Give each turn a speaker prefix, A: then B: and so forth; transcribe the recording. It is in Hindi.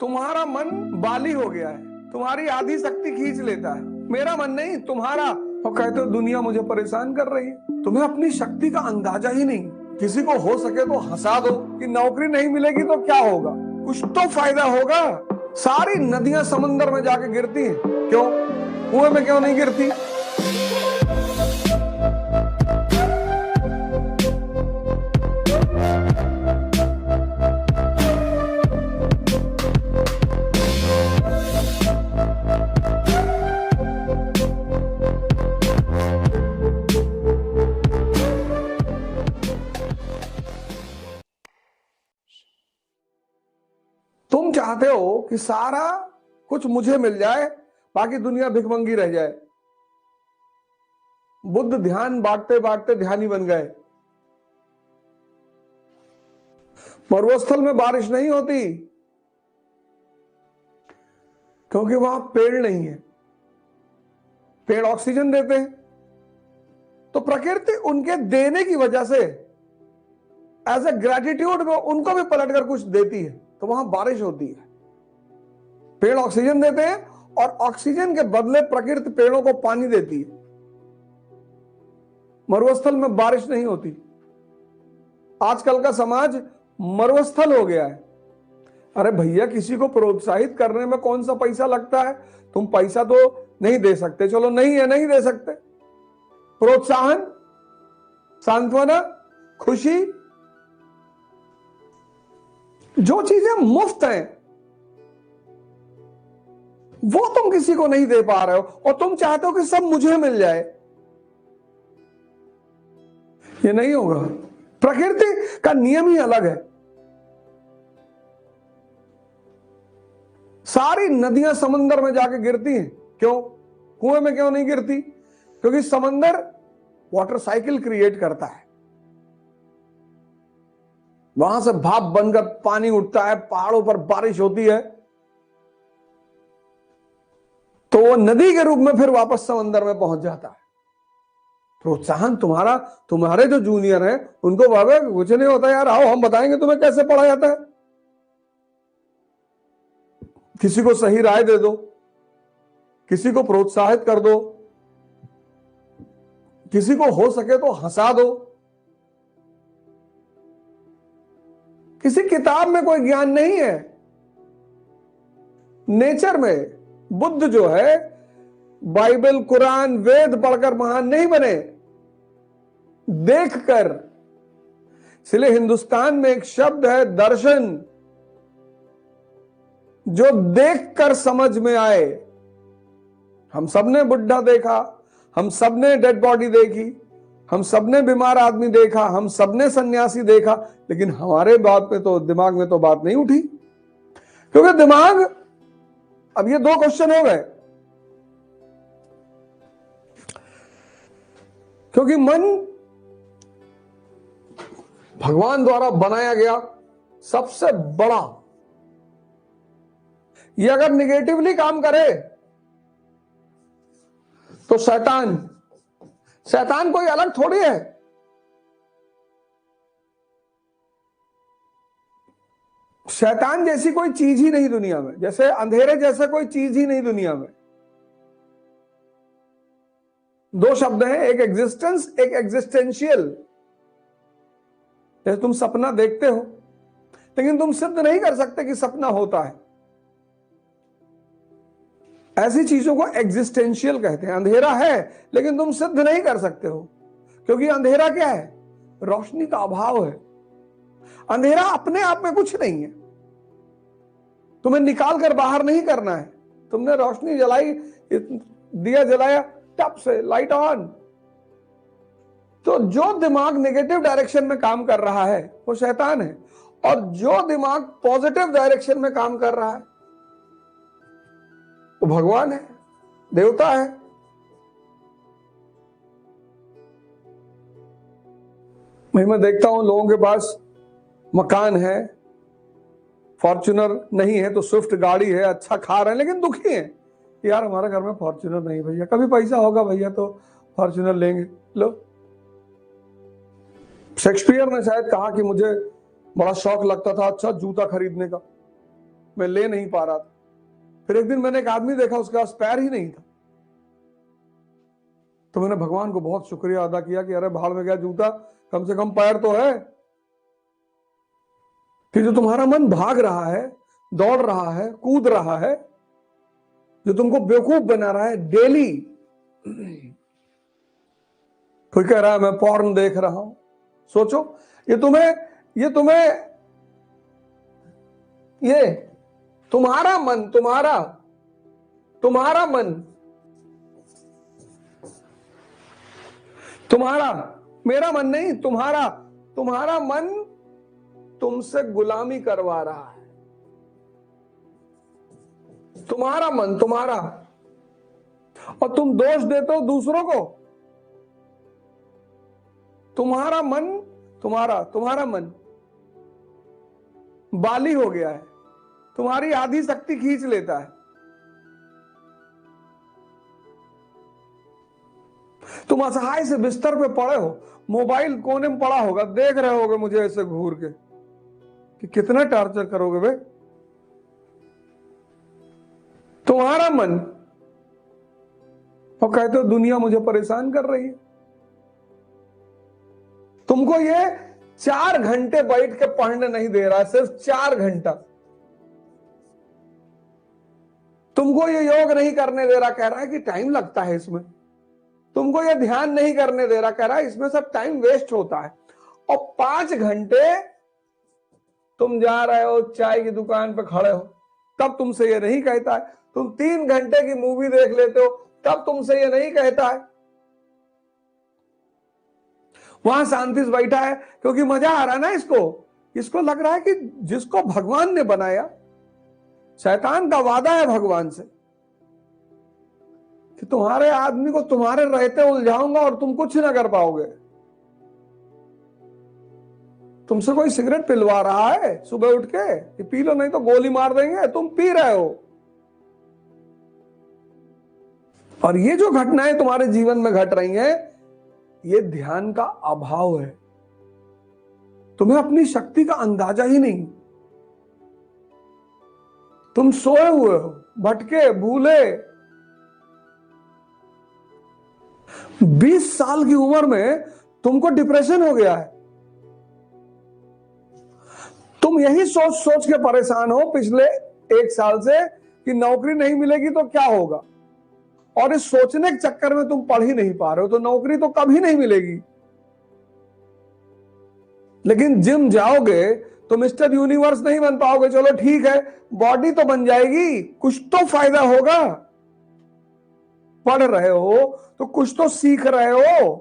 A: तुम्हारा मन बाली हो गया है, तुम्हारी आधी शक्ति खींच लेता है, मेरा मन नहीं तुम्हारा। और कहते हो दुनिया मुझे परेशान कर रही है, तुम्हें अपनी शक्ति का अंदाजा ही नहीं। किसी को हो सके तो हंसा दो कि नौकरी नहीं मिलेगी तो क्या होगा, कुछ तो फायदा होगा। सारी नदियां समंदर में जाके गिरती हैं, क्यों? कुएं में क्यों नहीं गिरती? तुम चाहते हो कि सारा कुछ मुझे मिल जाए, बाकी दुनिया भिखमंगी रह जाए। बुद्ध ध्यान बांटते बांटते ध्यानी बन गए। मरुस्थल में बारिश नहीं होती क्योंकि वहां पेड़ नहीं है। पेड़ ऑक्सीजन देते हैं, तो प्रकृति उनके देने की वजह से एज ए ग्रेटिट्यूड में उनको भी पलटकर कुछ देती है, तो वहां बारिश होती है। पेड़ ऑक्सीजन देते हैं और ऑक्सीजन के बदले प्रकृति पेड़ों को पानी देती है। मरुस्थल में बारिश नहीं होती। आजकल का समाज मरुस्थल हो गया है। अरे भैया, किसी को प्रोत्साहित करने में कौन सा पैसा लगता है? तुम पैसा तो नहीं दे सकते, चलो नहीं है, नहीं दे सकते। प्रोत्साहन, सांत्वना, खुशी, जो चीजें मुफ्त हैं वो तुम किसी को नहीं दे पा रहे हो, और तुम चाहते हो कि सब मुझे मिल जाए। ये नहीं होगा। प्रकृति का नियम ही अलग है। सारी नदियां समंदर में जाके गिरती हैं, क्यों? कुएं में क्यों नहीं गिरती? क्योंकि समंदर वाटर साइकिल क्रिएट करता है। वहां से भाप बनकर पानी उठता है, पहाड़ों पर बारिश होती है, तो वो नदी के रूप में फिर वापस समंदर में पहुंच जाता है। प्रोत्साहन तुम्हारा, तुम्हारे जो जूनियर हैं उनको भावे कुछ नहीं होता यार, आओ हम बताएंगे तुम्हें कैसे पढ़ा जाता है। किसी को सही राय दे दो, किसी को प्रोत्साहित कर दो, किसी को हो सके तो हंसा दो। किसी किताब में कोई ज्ञान नहीं है। नेचर में बुद्ध जो है बाइबल, कुरान, वेद पढ़कर महान नहीं बने, देखकर। इसलिए हिंदुस्तान में एक शब्द है दर्शन, जो देखकर समझ में आए। हम सबने बुढ़ा देखा, हम सबने डेड बॉडी देखी, हम सबने बीमार आदमी देखा, हम सबने सन्यासी देखा, लेकिन हमारे बात पे तो, दिमाग में तो बात नहीं उठी। क्योंकि दिमाग, अब ये दो क्वेश्चन हो गए। क्योंकि मन भगवान द्वारा बनाया गया सबसे बड़ा, ये अगर निगेटिवली काम करे तो शैतान कोई अलग थोड़ी है। शैतान जैसी कोई चीज ही नहीं दुनिया में, जैसे अंधेरे जैसा कोई चीज ही नहीं दुनिया में। दो शब्द हैं, एक एग्जिस्टेंस, एक एग्जिस्टेंशियल। जैसे तुम सपना देखते हो, लेकिन तुम सिद्ध नहीं कर सकते कि सपना होता है। ऐसी चीजों को एग्जिस्टेंशियल कहते हैं। अंधेरा है लेकिन तुम सिद्ध नहीं कर सकते हो, क्योंकि अंधेरा क्या है? रोशनी का अभाव है। अंधेरा अपने आप में कुछ नहीं है, तुम्हें निकाल कर बाहर नहीं करना है। तुमने रोशनी जलाई, दिया जलाया, टप से लाइट ऑन। तो जो दिमाग नेगेटिव डायरेक्शन में काम कर रहा है वो शैतान है, और जो दिमाग पॉजिटिव डायरेक्शन में काम कर रहा है वो भगवान है, देवता है। मैं देखता हूं लोगों के पास मकान है, फॉर्च्यूनर नहीं है तो स्विफ्ट गाड़ी है, अच्छा खा रहे हैं, लेकिन दुखी हैं। यार हमारे घर में फॉर्च्यूनर नहीं भैया, कभी पैसा होगा भैया तो फॉर्च्यूनर लेंगे। लो, शेक्सपियर ने शायद कहा कि मुझे बड़ा शौक लगता था अच्छा जूता खरीदने का, मैं ले नहीं पा रहा था। फिर एक दिन मैंने एक आदमी देखा, उसके पास पैर ही नहीं था। तो मैंने भगवान को बहुत शुक्रिया अदा किया कि अरे भाड़ में गया जूता, कम से कम पैर तो है। कि जो तुम्हारा मन भाग रहा है, दौड़ रहा है, कूद रहा है, जो तुमको बेवकूफ बना रहा है डेली, कोई कह रहा है मैं पॉर्न देख रहा हूं, सोचो ये तुम्हारा मन, तुम्हारा, मेरा मन नहीं, तुम्हारा मन तुमसे गुलामी करवा रहा है। तुम्हारा मन, और तुम दोष देते हो दूसरों को। तुम्हारा मन बाली हो गया है, तुम्हारी आधी शक्ति खींच लेता है। तुम असहाय से बिस्तर पे पड़े हो, मोबाइल कोने में पड़ा होगा, देख रहे होगे मुझे ऐसे घूर के कि कितना टॉर्चर करोगे बे। तुम्हारा मन, और कहते हो दुनिया मुझे परेशान कर रही है। तुमको ये 4 घंटे बैठ के पढ़ने नहीं दे रहा, सिर्फ 4 घंटा। तुमको ये योग नहीं करने दे रहा, कह रहा है कि टाइम लगता है इसमें। तुमको ये ध्यान नहीं करने दे रहा, कह रहा है इसमें सब टाइम वेस्ट होता है। और 5 घंटे तुम जा रहे हो चाय की दुकान पे खड़े हो, तब तुमसे ये नहीं कहता है। तुम 3 घंटे की मूवी देख लेते हो, तब तुमसे ये नहीं कहता है। वहां शांति से बैठा है क्योंकि मजा आ रहा है ना इसको लग रहा है कि जिसको भगवान ने बनाया, शैतान का वादा है भगवान से कि तुम्हारे आदमी को तुम्हारे रहते उलझाऊंगा और तुम कुछ ना कर पाओगे। तुमसे कोई सिगरेट पिलवा रहा है सुबह उठ के कि पी लो नहीं तो गोली मार देंगे, तुम पी रहे हो। और ये जो घटनाएं तुम्हारे जीवन में घट रही हैं, ये ध्यान का अभाव है। तुम्हें अपनी शक्ति का अंदाजा ही नहीं। तुम सोए हुए हो, भटके भूले। 20 साल की उम्र में तुमको डिप्रेशन हो गया है। तुम यही सोच सोच के परेशान हो पिछले 1 साल से कि नौकरी नहीं मिलेगी तो क्या होगा, और इस सोचने के चक्कर में तुम पढ़ ही नहीं पा रहे हो, तो नौकरी तो कभी नहीं मिलेगी। लेकिन जिम जाओगे तो मिस्टर यूनिवर्स नहीं बन पाओगे। चलो ठीक है, बॉडी तो बन जाएगी, कुछ तो फायदा होगा। पढ़ रहे हो तो कुछ तो सीख रहे हो।